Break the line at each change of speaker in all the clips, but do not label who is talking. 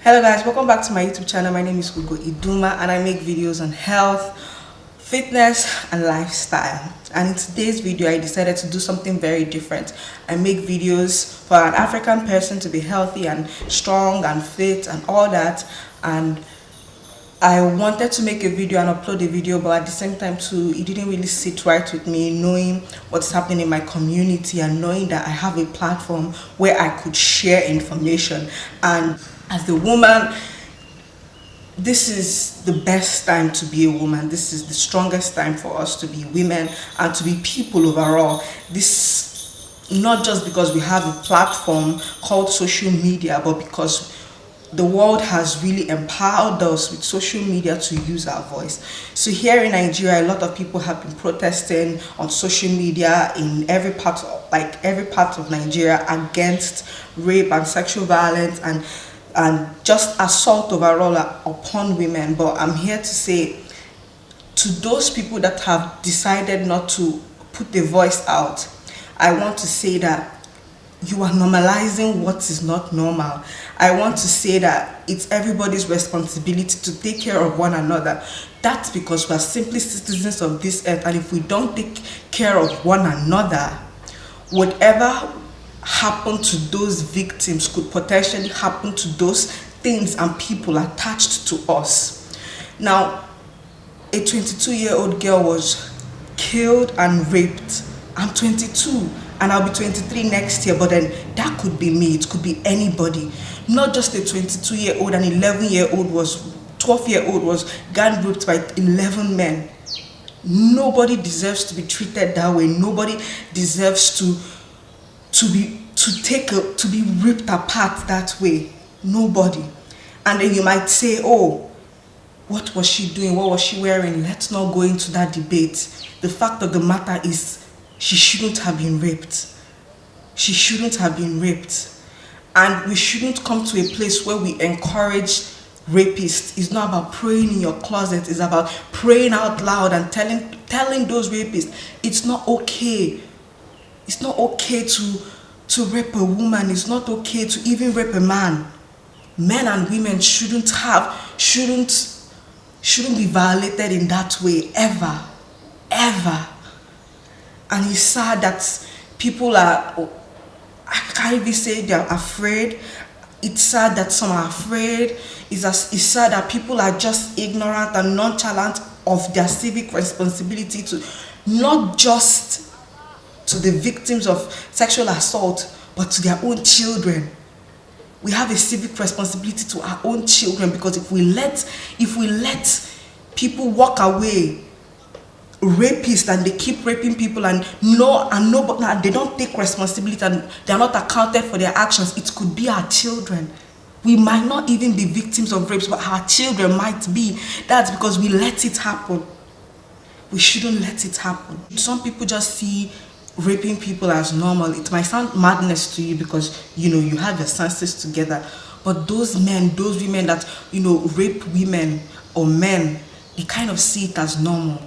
Hello guys, welcome back to my YouTube channel. My name is Ugo Iduma and I make videos on health, fitness and lifestyle. And in today's video I decided to do something very different. I make videos for an African person to be healthy and strong and fit and all that, and I wanted to make a video and upload a video, but at the same time too, it didn't really sit right with me, knowing what's happening in my community and knowing that I have a platform where I could share information. And as a woman, this is the best time to be a woman. This is the strongest time for us to be women and to be people overall. This, not just because we have a platform called social media, but because the world has really empowered us with social media to use our voice. So here in Nigeria, a lot of people have been protesting on social media in every part of Nigeria against rape and sexual violence and just assault overall upon women. But I'm here to say to those people that have decided not to put their voice out, I want to say that you are normalizing what is not normal. I want to say that it's everybody's responsibility to take care of one another. That's because we are simply citizens of this earth, and if we don't take care of one another, whatever happened to those victims could potentially happen to those things and people attached to us. Now, a 22-year-old girl was killed and raped. I'm 22 and I'll be 23 next year, but then that could be me, it could be anybody. Not just a 22-year-old, an 12-year-old was gang raped by 11 men. Nobody deserves to be treated that way. Nobody deserves to be ripped apart that way. Nobody. And then you might say, oh, what was she doing? What was she wearing? Let's not go into that debate. The fact of the matter is, she shouldn't have been raped. She shouldn't have been raped. And we shouldn't come to a place where we encourage rapists. It's not about praying in your closet. It's about praying out loud and telling those rapists, it's not okay. It's not okay to rape a woman. It's not okay to even rape a man. Men and women shouldn't be violated in that way, ever. Ever. And it's sad that people are, I can't even say they're afraid. It's sad that some are afraid. It's sad that people are just ignorant and nonchalant of their civic responsibility to not just to the victims of sexual assault, but to their own children. We have a civic responsibility to our own children, because if we let people walk away, rapists, and they keep raping people and they don't take responsibility and they're not accounted for their actions, it could be our children. We might not even be victims of rapes, but our children might be. That's because we let it happen. We shouldn't let it happen. Some people just see raping people as normal. It might sound madness to you because you have your senses together, but those men, those women that rape women or men, they kind of see it as normal.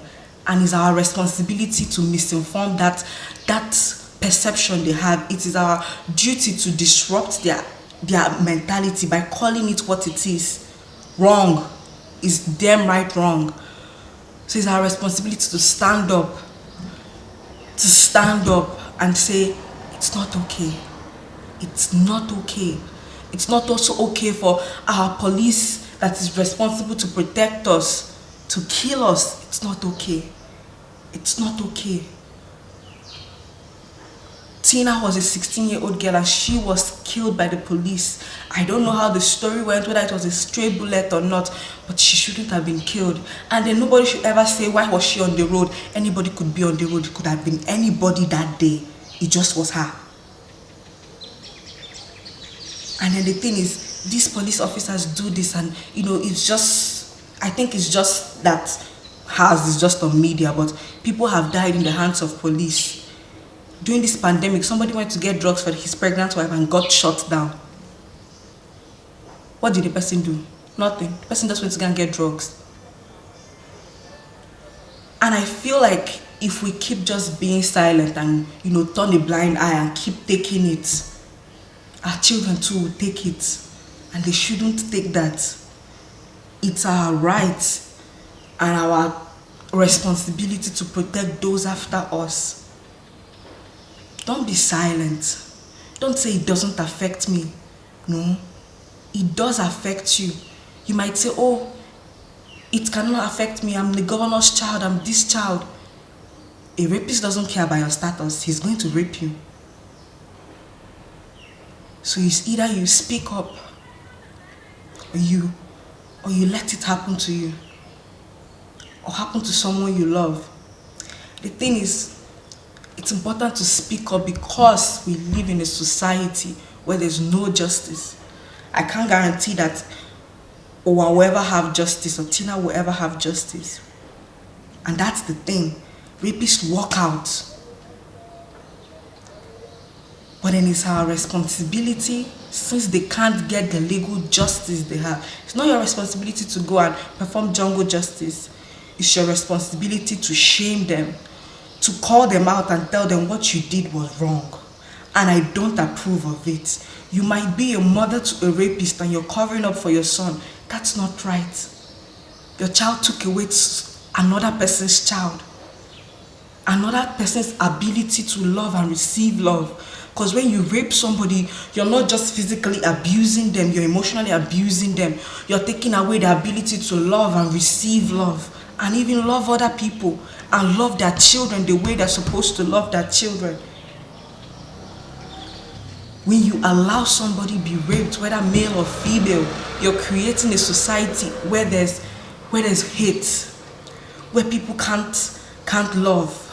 And it's our responsibility to misinform that perception they have. It is our duty to disrupt their mentality by calling it what it is. Wrong is damn right wrong. So it's our responsibility to stand up and say, it's not okay. It's not okay. It's not also okay for our police that is responsible to protect us to kill us. It's not okay. It's not okay. Tina was a 16-year-old girl and she was killed by the police. I don't know how the story went, whether it was a stray bullet or not, but she shouldn't have been killed. And then nobody should ever say, why was she on the road? Anybody could be on the road. It could have been anybody that day. It just was her. And then the thing is, these police officers do this, and it's just, I think it's just that ours is just on media, but people have died in the hands of police. During this pandemic, somebody went to get drugs for his pregnant wife and got shot down. What did the person do? Nothing. The person just went to go and get drugs. And I feel like if we keep just being silent and turn a blind eye and keep taking it, our children too will take it. and they shouldn't take that. It's our right and our responsibility to protect those after us. Don't be silent. Don't say it doesn't affect me. No, it does affect you. You might say, oh, it cannot affect me. I'm the governor's child. I'm this child. A rapist doesn't care about your status. He's going to rape you. So it's either you speak up or you let it happen to you or happen to someone you love. The thing is, it's important to speak up because we live in a society where there's no justice. I can't guarantee that Owa will ever have justice or Tina will ever have justice. And that's the thing. Rapists walk out. But then it's our responsibility, since they can't get the legal justice they have. It's not your responsibility to go and perform jungle justice. It's your responsibility to shame them, to call them out and tell them what you did was wrong. And I don't approve of it. You might be a mother to a rapist and you're covering up for your son. That's not right. Your child took away another person's child. Another person's ability to love and receive love. Because when you rape somebody, you're not just physically abusing them, you're emotionally abusing them. You're taking away the ability to love and receive love. And even love other people. And love their children the way they're supposed to love their children. When you allow somebody be raped, whether male or female, you're creating a society where there's hate. Where people can't love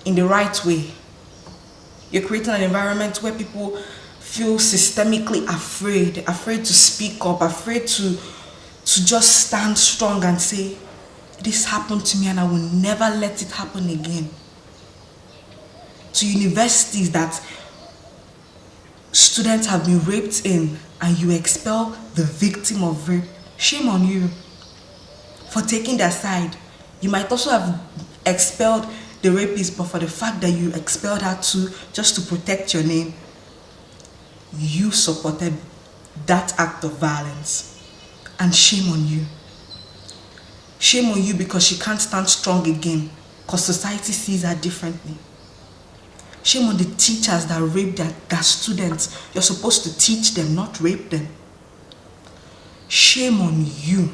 in the right way. You're creating an environment where people feel systemically afraid to speak up, afraid to just stand strong and say, this happened to me and I will never let it happen again. To universities that students have been raped in and you expel the victim of rape, shame on you for taking their side. You might also have expelled the rapist, but for the fact that you expelled her too, just to protect your name, you supported that act of violence. And shame on you. Shame on you because she can't stand strong again, because society sees her differently. Shame on the teachers that rape their students. You're supposed to teach them, not rape them. Shame on you.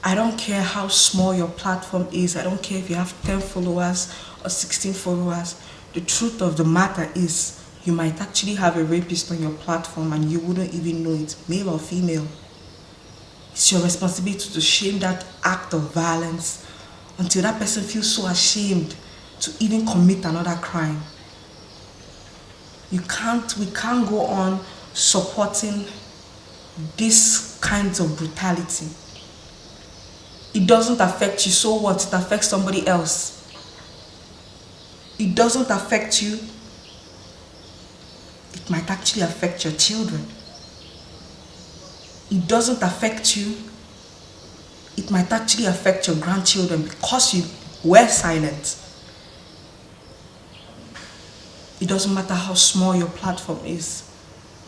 I don't care how small your platform is. I don't care if you have 10 followers or 16 followers. The truth of the matter is you might actually have a rapist on your platform and you wouldn't even know it, male or female. It's your responsibility to shame that act of violence until that person feels so ashamed to even commit another crime. We can't go on supporting these kinds of brutality. It doesn't affect you, so what? It affects somebody else. It doesn't affect you. It might actually affect your children. It doesn't affect you. It might actually affect your grandchildren because you were silent. It doesn't matter how small your platform is.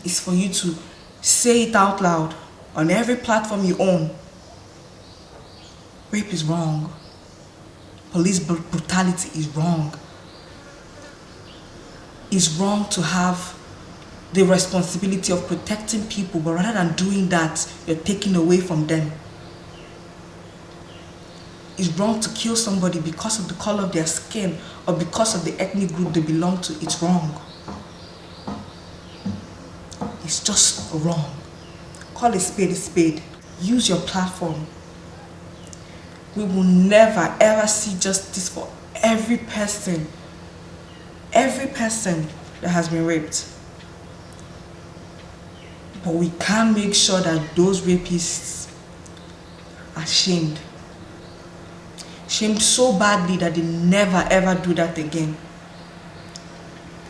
It's for you to say it out loud on every platform you own. Rape is wrong. Police brutality is wrong. It's wrong to have the responsibility of protecting people, but rather than doing that, you're taking away from them. It's wrong to kill somebody because of the color of their skin or because of the ethnic group they belong to. It's wrong. It's just wrong. Call a spade a spade. Use your platform. We will never ever see justice for every person that has been raped. But we can make sure that those rapists are shamed. Shamed so badly that they never ever do that again.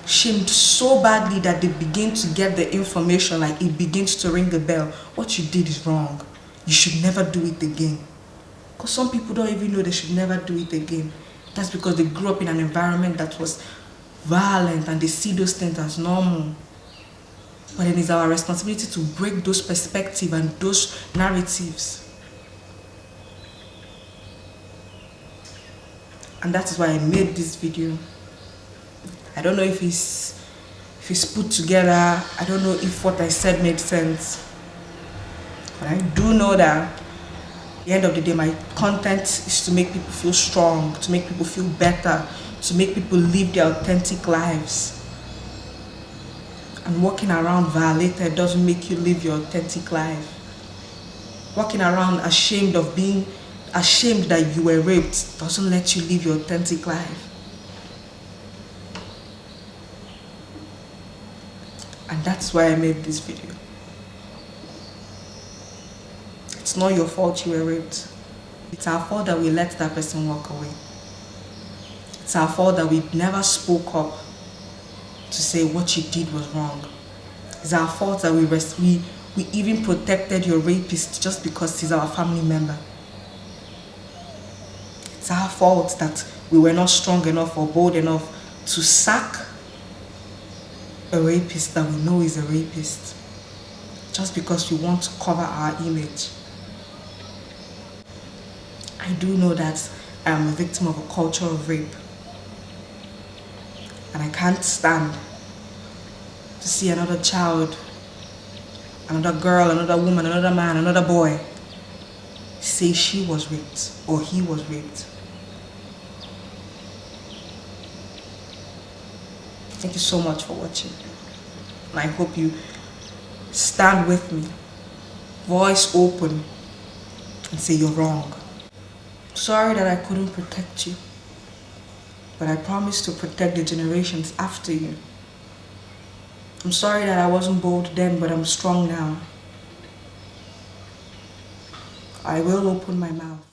Shamed so badly that they begin to get the information, like it begins to ring the bell. What you did is wrong. You should never do it again. Because some people don't even know they should never do it again. That's because they grew up in an environment that was violent and they see those things as normal. But then it's our responsibility to break those perspectives and those narratives. And that is why I made this video. I don't know if it's put together. I don't know if what I said made sense. But I do know that at the end of the day, my content is to make people feel strong, to make people feel better, to make people live their authentic lives. And walking around violated doesn't make you live your authentic life. Walking around ashamed that you were raped doesn't let you live your authentic life. And that's why I made this video. It's not your fault you were raped. It's our fault that we let that person walk away. It's our fault that we never spoke up to say what you did was wrong. It's our fault that we even protected your rapist just because he's our family member. It's our fault that we were not strong enough or bold enough to sack a rapist that we know is a rapist just because we want to cover our image. I do know that I am a victim of a culture of rape, and I can't stand to see another child, another girl, another woman, another man, another boy say she was raped or he was raped. Thank you so much for watching, and I hope you stand with me, voice open, and say you're wrong. Sorry that I couldn't protect you, but I promise to protect the generations after you. I'm sorry that I wasn't bold then, but I'm strong now. I will open my mouth.